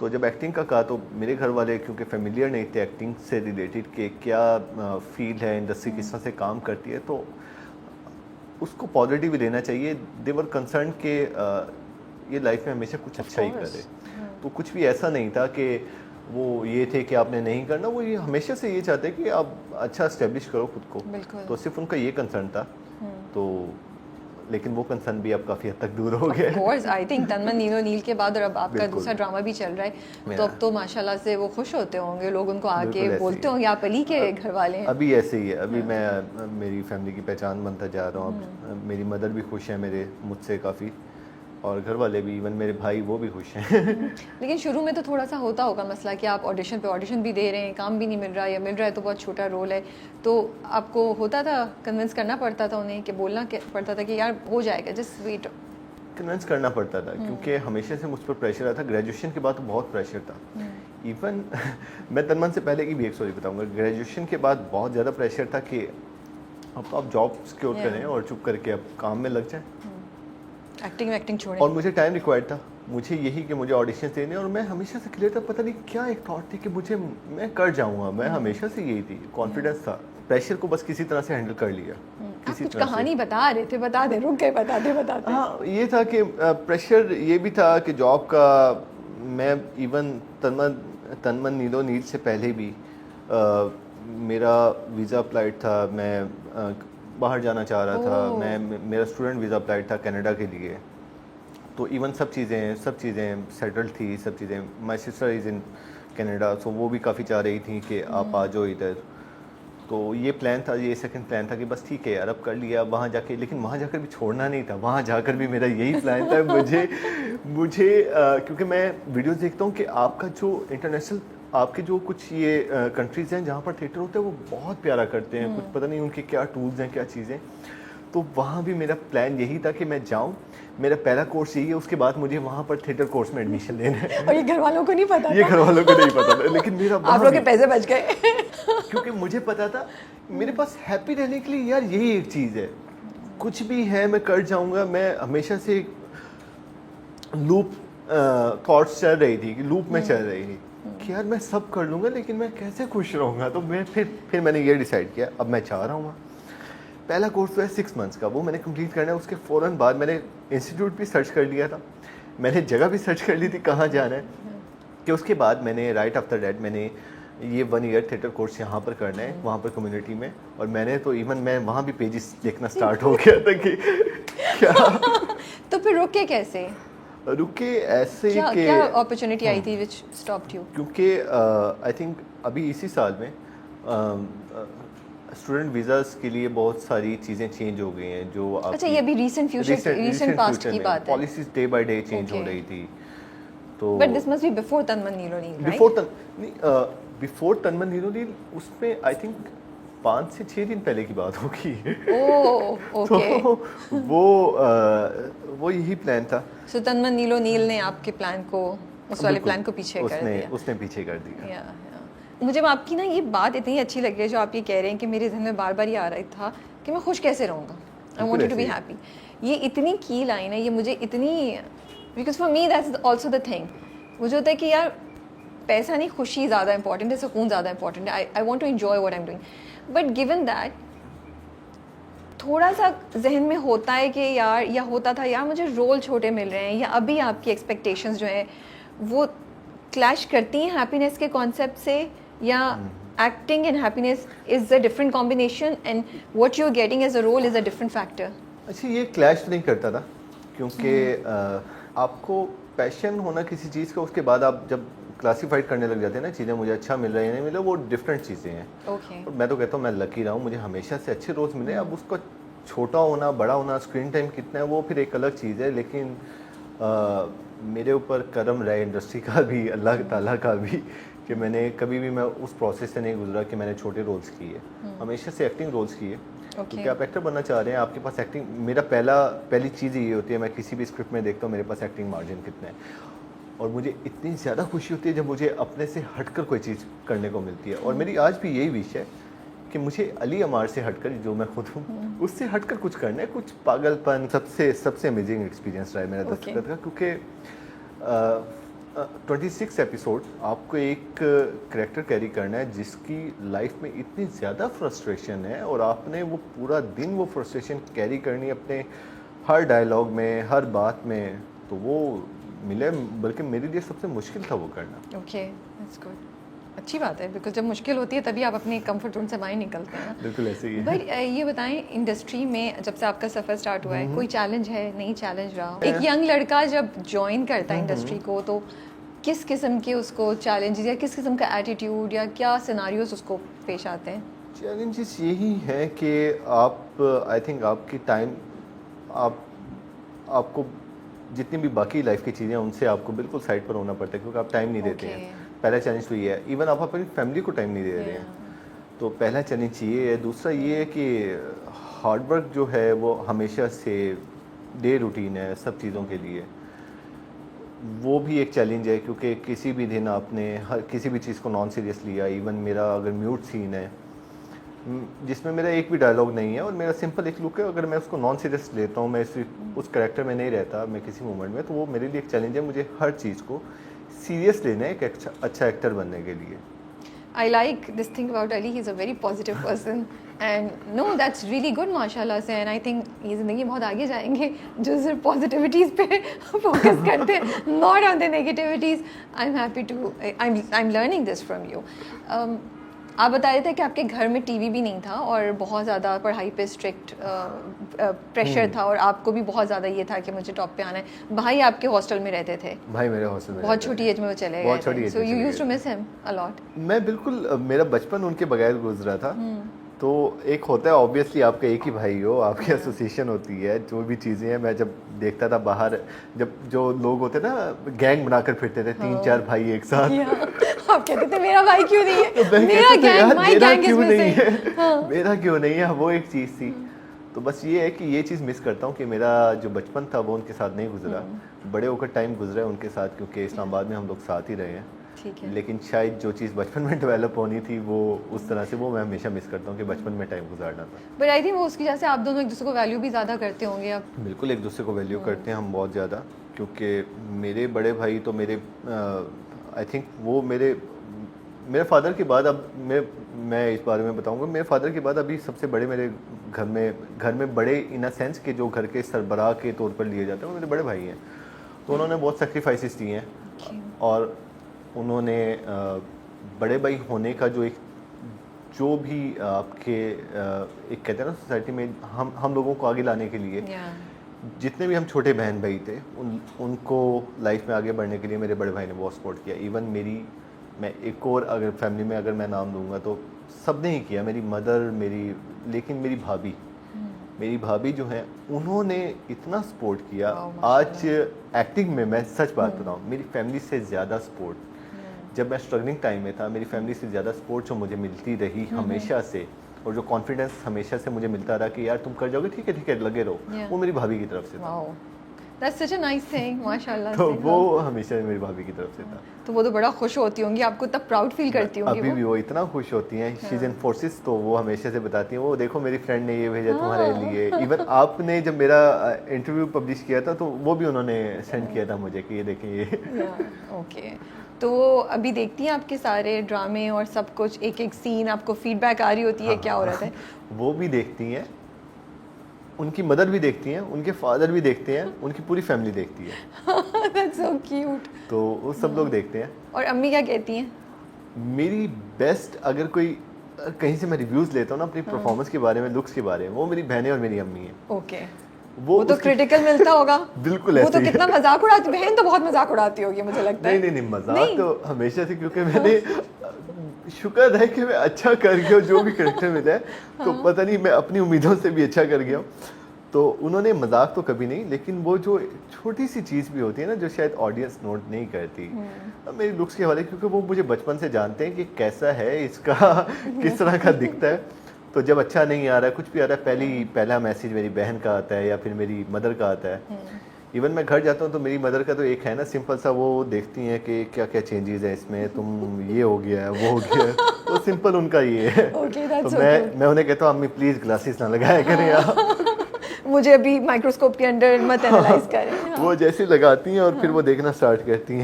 तो जब एक्टिंग का कहा तो मेरे घर वाले क्योंकि फेमिलियर नहीं थे एक्टिंग से रिलेटेड कि क्या फील्ड है, इंडस्ट्री किस तरह से काम करती है, तो उसको पॉजिटिव लेना चाहिए। देवर कंसर्न के ये लाइफ में हमेशा कुछ अच्छा ही करे। तो कुछ भी ऐसा नहीं था कि वो ये थे कि आपने नहीं करना, वो ये हमेशा से ये चाहते कि आप अच्छा इस्टेब्लिश करो खुद को। तो सिर्फ उनका ये कंसर्न था। तो लेकिन वो कंसर्न भी अब काफ़ी हद तक दूर हो गया। ऑफ कोर्स, आई थिंक तन्मन नीलो नील के बाद और अब आपका दूसरा ड्रामा भी चल रहा है, तो अब तो माशाल्लाह से वो खुश होते होंगे, लोग उनको आके बोलते होंगे आप अली के घर वाले हैं। अभी ऐसे ही है, अभी मैं मेरी फैमिली की पहचान बनता जा रहा हूँ। अब मेरी मदर भी खुश है मेरे मुझसे काफ़ी, और घर वाले भी, इवन मेरे भाई वो भी खुश हैं। लेकिन शुरू में तो थोड़ा सा होता होगा मसला कि आप ऑडिशन पे ऑडिशन भी दे रहे हैं, काम भी नहीं मिल रहा, या मिल रहा है तो बहुत छोटा रोल है, तो आपको होता था, कन्विंस करना पड़ता था उन्हें, कि बोलना पड़ता था कि यार हो जाएगा, जस्ट वेट? कन्विंस करना पड़ता था क्योंकि हमेशा से मुझ पर प्रेशर आता था। ग्रेजुएशन के बाद तो बहुत प्रेशर था। इवन मैं तन्मन से पहले की भी एक स्टोरी बताऊंगा। ग्रेजुएशन के बाद बहुत ज़्यादा प्रेशर था कि अब तो आप जॉब सिक्योर करें और चुप करके अब काम में लग जाएं। एक्टिंग छोड़ें। और मुझे टाइम रिक्वायर्ड था, मुझे यही कि मुझे ऑडिशन देने, और मैं हमेशा से क्लियर था, पता नहीं क्या एक थॉट थी कि मैं कर जाऊंगा। मैं हमेशा से यही थी, कॉन्फिडेंस था। प्रेशर को बस किसी तरह से हैंडल कर लिया। आप कुछ कहानी बता रहे थे, बता दे, रुक गए, बताते। हाँ, ये था कि प्रेशर ये भी था कि जॉब का। मैं इवन तन्मन नीलो नील से पहले भी मेरा वीज़ा अप्लाइड था, मैं बाहर जाना चाह रहा था। मेरा स्टूडेंट वीज़ा अप्लाइड था कनाडा के लिए। तो इवन सब चीज़ें सेटल्ड थी, सब चीज़ें। My sister is in Canada, so वो भी काफ़ी चाह रही थी कि आप आ जाओ इधर। तो ये प्लान था, ये सेकंड प्लान था कि बस ठीक है यार अब कर लिया वहाँ जाके, लेकिन वहाँ जाकर भी छोड़ना नहीं था। वहाँ जाकर भी मेरा यही प्लान था। मुझे क्योंकि मैं वीडियोस देखता हूँ कि आपका जो इंटरनेशनल, आपके जो कुछ ये कंट्रीज़ हैं जहाँ पर थिएटर होता है वो बहुत प्यारा करते हैं। कुछ पता नहीं उनके क्या टूल्स हैं, क्या चीज़ें। तो वहाँ भी मेरा प्लान यही था कि मैं जाऊँ, मेरा पहला कोर्स यही है, उसके बाद मुझे वहाँ पर थिएटर कोर्स में एडमिशन लेना है। और ये घर वालों को नहीं पता था? ये घर वालों को नहीं पता था, लेकिन मेरा आप लोग के पैसे बच गए। क्योंकि मुझे पता था मेरे पास हैप्पी रहने के लिए यार यही एक चीज़ है, कुछ भी है मैं कर जाऊँगा। मैं हमेशा से लूप थॉट्स चल रही थी, कि लूप में चल रही थी कि यार मैं सब कर लूँगा लेकिन मैं कैसे खुश रहूँगा। तो मैं फिर मैंने ये डिसाइड किया, अब मैं चाह रहा हूँ। पहला कोर्स तो है 6 मंथ्स का, वो मैंने कंप्लीट करना है। उसके फ़ौरन बाद मैंने इंस्टीट्यूट भी सर्च कर लिया था, मैंने जगह भी सर्च कर ली थी कहाँ जाना है। कि उसके बाद मैंने राइट आफ्टर डैट मैंने ये 1 ईयर थिएटर कोर्स यहाँ पर करना है, वहाँ पर कम्युनिटी में। और मैंने तो इवन मैं वहाँ भी पेजेस देखना स्टार्ट हो गया था कि क्या। तो फिर रुके कैसे? रुके ऐसे कि क्या अपॉर्चुनिटी आई थी व्हिच स्टॉप्ड यू? क्योंकि आई थिंक अभी इसी साल में स्टूडेंट वीज़ास के लिए बहुत सारी चीज़ें चेंज हो गई हैं जो अच्छा, ये अभी रीसेंट पास्ट की बात है। Policies day by day change हो रही थी। तो but this must be before तन्मन नीलो नील, राइट? बिफोर तन्मन नीलो नील उसमें आई थिंक 5 से 6 दिन पहले की बात होगी। Oh okay. तो वो यही प्लान था। सो तन्मन नीलो नील ने आपके प्लान को, उस वाले प्लान को पीछे कर दिया। उसने पीछे कर दिया। मुझे आपकी ना ये बात इतनी अच्छी लगी है जो आप ये कह रहे हैं कि मेरे जहन में बार बार ये आ रहा था कि मैं खुश कैसे रहूँगा, I wanted to be happy. ये इतनी की लाइन है, ये मुझे इतनी, because for me that's also the thing. मुझे होता है कि यार पैसा नहीं, खुशी ज़्यादा इंपॉर्टेंट है, सुकून ज़्यादा इंपॉर्टेंट है। I want to enjoy what I am doing. But given that थोड़ा सा जहन में होता है कि यार, या होता था यार मुझे रोल छोटे मिल रहे हैं, या अभी आपकी एक्सपेक्टेशंस जो हैं वो क्लैश करती हैं हैप्पीनेस के कॉन्सेप्ट से, या acting and happiness is a different combination and what you are getting as a role is a different factor? अच्छा, ये क्लैश नहीं करता था क्योंकि आपको पैशन होना किसी चीज़ का, उसके बाद आप जब क्लासीफाइड करने लग जाते हैं ना चीज़ें, मुझे अच्छा मिल रहा है या नहीं मिल रहा, वो डिफरेंट चीज़ें हैं। Okay. और मैं तो कहता हूँ मैं लकी रहा हूँ, मुझे हमेशा से अच्छे रोल्स मिले। अब उसका छोटा होना बड़ा होना, स्क्रीन टाइम कितना है, वो फिर एक अलग चीज़ है। लेकिन मेरे ऊपर करम रहा इंडस्ट्री का भी, अल्लाह ताला का भी, कि मैंने कभी भी मैं उस प्रोसेस से नहीं गुजरा कि मैंने छोटे रोल्स किए। हमेशा से एक्टिंग रोल्स किए। क्योंकि आप एक्टर बनना चाह रहे हैं, आपके पास एक्टिंग, मेरा पहली चीज़ ये होती है, मैं किसी भी स्क्रिप्ट में देखता हूँ मेरे पास एक्टिंग मार्जिन कितना है। और मुझे इतनी ज़्यादा खुशी होती है जब मुझे अपने से हटकर कोई चीज़ करने को मिलती है। और मेरी आज भी यही विश है कि मुझे अली अमार से हटकर, जो मैं खुद हूँ, उससे हटकर कुछ करना है, कुछ पागलपन। सबसे अमेजिंग एक्सपीरियंस रहा है मेरा दस्तखत का, क्योंकि 26 एपिसोड आपको एक करेक्टर कैरी करना है जिसकी लाइफ में इतनी ज़्यादा फ्रस्ट्रेशन है, और आपने वो पूरा दिन वो फ्रस्ट्रेशन कैरी करनी है अपने हर डायलॉग में, हर बात में। तो वो मिले, बल्कि मेरे लिए सबसे मुश्किल था वो करना। Okay, that's good. अच्छी बात है, बिकॉज जब मुश्किल होती है तभी आप अपने कंफर्ट जोन से बाहर निकलते हैं ना। बिल्कुल ऐसे ही है। बट ये बताएं, इंडस्ट्री में जब से आपका सफ़र स्टार्ट हुआ है, कोई चैलेंज है, नहीं चैलेंज रहा? एक यंग लड़का जब ज्वाइन करता है इंडस्ट्री को, तो किस किस्म के उसको चैलेंजेस या किस किस्म का एटीट्यूड या क्या सिनारियोस उसको पेश आते हैं? चैलेंजेस यही हैं कि आप, आई थिंक आपकी टाइम, आपको जितनी भी बाकी लाइफ की चीज़ें हैं उनसे आपको बिल्कुल साइड पर होना पड़ता है, क्योंकि आप टाइम नहीं देते हैं। पहला चैलेंज तो ये है, इवन आप अपनी फैमिली को टाइम नहीं दे रहे हैं, तो पहला चैलेंज ये है। दूसरा ये है कि हार्डवर्क जो है वो हमेशा से डे रूटीन है सब चीज़ों के लिए, वो भी एक चैलेंज है, क्योंकि किसी भी दिन आपने हर किसी भी चीज़ को नॉन सीरियस लिया। इवन मेरा अगर म्यूट सीन है जिसमें मेरा एक भी डायलॉग नहीं है और मेरा सिंपल एक लुक है, अगर मैं उसको नॉन सीरियस लेता हूँ, मैं उस कैरेक्टर में नहीं रहता मैं किसी मोमेंट में, तो वो मेरे लिए एक चैलेंज है। मुझे हर चीज़ को सीरियस लेना है एक अच्छा एक्टर बनने के लिए। I like this thing about Ali. He's a very positive person, and no, that's really good, माशाल्लाह से। And I think ये ज़िंदगी बहुत आगे जाएंगे जो सिर्फ पॉजिटिविटीज़ पे फोकस करते हैं, not on the negativities. I'm happy to, I'm learning this from you. आप बता रहे थे कि आपके घर में टीवी भी नहीं था और बहुत ज़्यादा पढ़ाई पे स्ट्रिक्ट प्रेशर था, और आपको भी बहुत ज़्यादा ये था कि मुझे टॉप पे आना है। भाई आपके हॉस्टल में रहते थे? भाई मेरे हॉस्टल में बहुत छोटी एज में वो चले गए थे, so you used to miss him a lot? मैं बिल्कुल, मेरा बचपन उनके बगैर गुजरा था। तो एक होता है ऑब्वियसली, आपका एक ही भाई हो, आपकी एसोसिएशन होती है, जो भी चीज़ें हैं। मैं जब देखता था बाहर, जब जो लोग होते ना गैंग बनाकर फिरते थे 3-4 भाई एक साथ, आप कहते थे मेरा भाई क्यों नहीं है, तो मेरा gang, my gang is missing, मेरा क्यों नहीं है, वो एक चीज़ थी। तो बस ये है कि ये चीज़ मिस करता हूँ कि मेरा जो बचपन था वो उनके साथ नहीं गुजरा। बड़े होकर टाइम गुजरा है उनके साथ, क्योंकि इस्लामाबाद में हम लोग साथ ही रहे हैं। लेकिन शायद जो चीज़ बचपन में डेवलप होनी थी वो उस तरह से, वो मैं हमेशा मिस करता हूँ कि बचपन में टाइम गुजारना था। बट आई थिंक वो उसकी वजह से आप दोनों एक दूसरे को वैल्यू भी ज़्यादा करते होंगे अब। बिल्कुल एक दूसरे को वैल्यू करते हैं हम बहुत ज़्यादा, क्योंकि मेरे बड़े भाई तो मेरे, आई थिंक वो मेरे फादर के बाद, अब मैं इस बारे में बताऊंगा, मेरे फादर के बाद अभी सबसे बड़े मेरे घर में बड़े इन अ सेंस के जो घर के सरबराह के तौर पर लिए जाते हैं वो मेरे बड़े भाई हैं। तो उन्होंने बहुत सेक्रीफाइसेस दिए हैं, और उन्होंने बड़े भाई होने का जो भी आपके एक कहते हैं ना सोसाइटी में हम लोगों को आगे लाने के लिए, जितने भी हम छोटे बहन भाई थे उनको लाइफ में आगे बढ़ने के लिए मेरे बड़े भाई ने बहुत सपोर्ट किया। इवन मैं एक और अगर फैमिली में अगर मैं नाम दूंगा तो सब ने ही किया, मेरी मदर, लेकिन मेरी भाभी जो हैं उन्होंने इतना सपोर्ट किया। आज एक्टिंग में मैं सच बात बताऊं, मेरी फैमिली से ज़्यादा सपोर्ट, जब मैं स्ट्रगलिंग टाइम में था, मेरी फैमिली से ज़्यादा सपोर्ट जो मुझे मिलती रही हमेशा से, और जो कॉन्फिडेंस हमेशा से मुझे मिलता रहा कि यार तुम कर जाओगे, ठीक है लगे रहो, वो मेरी भाभी की तरफ से था। That's such a nice thing, माशाल्लाह। तो वो हमेशा मेरी भाभी की तरफ से था। तो वो तो बड़ा खुश होती होंगी, आपको तब प्राउड फील करती होंगी। अभी भी वो इतना खुश होती हैं, शी इज इन फोर्सेस, तो वो हमेशा से बताती हैं, वो देखो मेरी फ्रेंड ने ये भेजा तुम्हारे लिए। इवन आपने जब मेरा इंटरव्यू पब्लिश किया था तो वो भी उन्होंने सेंड किया था मुझे कि ये देखें ये। ओके, तो अभी देखती हैं आपके सारे ड्रामे और सब कुछ, एक एक सीन आपको फीडबैक आ रही होती है क्या हो रहा है? वो भी देखती हैं, उनकी मदर भी देखती हैं, उनके फादर भी देखते हैं, उनकी पूरी फैमिली देखती है। That's so cute. तो वो सब लोग देखते हैं। और अम्मी क्या कहती हैं? मेरी बेस्ट, अगर कोई कहीं से मैं रिव्यूज़ लेता हूँ ना अपनी परफॉर्मेंस के बारे में, लुक्स के बारे में, वो मेरी बहनें और मेरी अम्मी हैं। ओके, वो तो क्रिटिकल मिलता होगा। बिल्कुल, वो तो कितना मजाक उड़ाती, बहन तो बहुत मजाक उड़ाती होगी मुझे लगता है। नहीं मजाक तो हमेशा से, क्योंकि मैंने शुक्र है कि मैं अच्छा कर गया जो भी करेक्टर मिला है, तो पता नहीं मैं अपनी उम्मीदों से भी अच्छा कर गया। तो उन्होंने मजाक तो कभी नहीं, लेकिन वो जो छोटी सी चीज़ भी होती है ना जो शायद ऑडियंस नोट नहीं करती, मेरी लुक्स के हवाले, क्योंकि वो मुझे बचपन से जानते हैं कि कैसा है इसका किस तरह का दिखता है। तो जब अच्छा नहीं आ रहा है, कुछ भी आ रहा है, पहला मैसेज मेरी बहन का आता है या फिर मेरी मदर का आता है। इवन मैं घर जाता हूँ तो मेरी मदर का तो एक है ना सिंपल सा, वो देखती हैं कि क्या क्या चेंजेस है इसमें, तुम ये हो गया है वो हो गया है, तो सिंपल उनका ये है। तो मैं उन्हें कहता हूँ अम्मी प्लीज़ ग्लासेस ना लगाया करें आप, मुझे अभी माइक्रोस्कोप के अंडर मत एनालाइज करें। वो जैसे लगाती हैं और फिर वो देखना स्टार्ट करती हैं।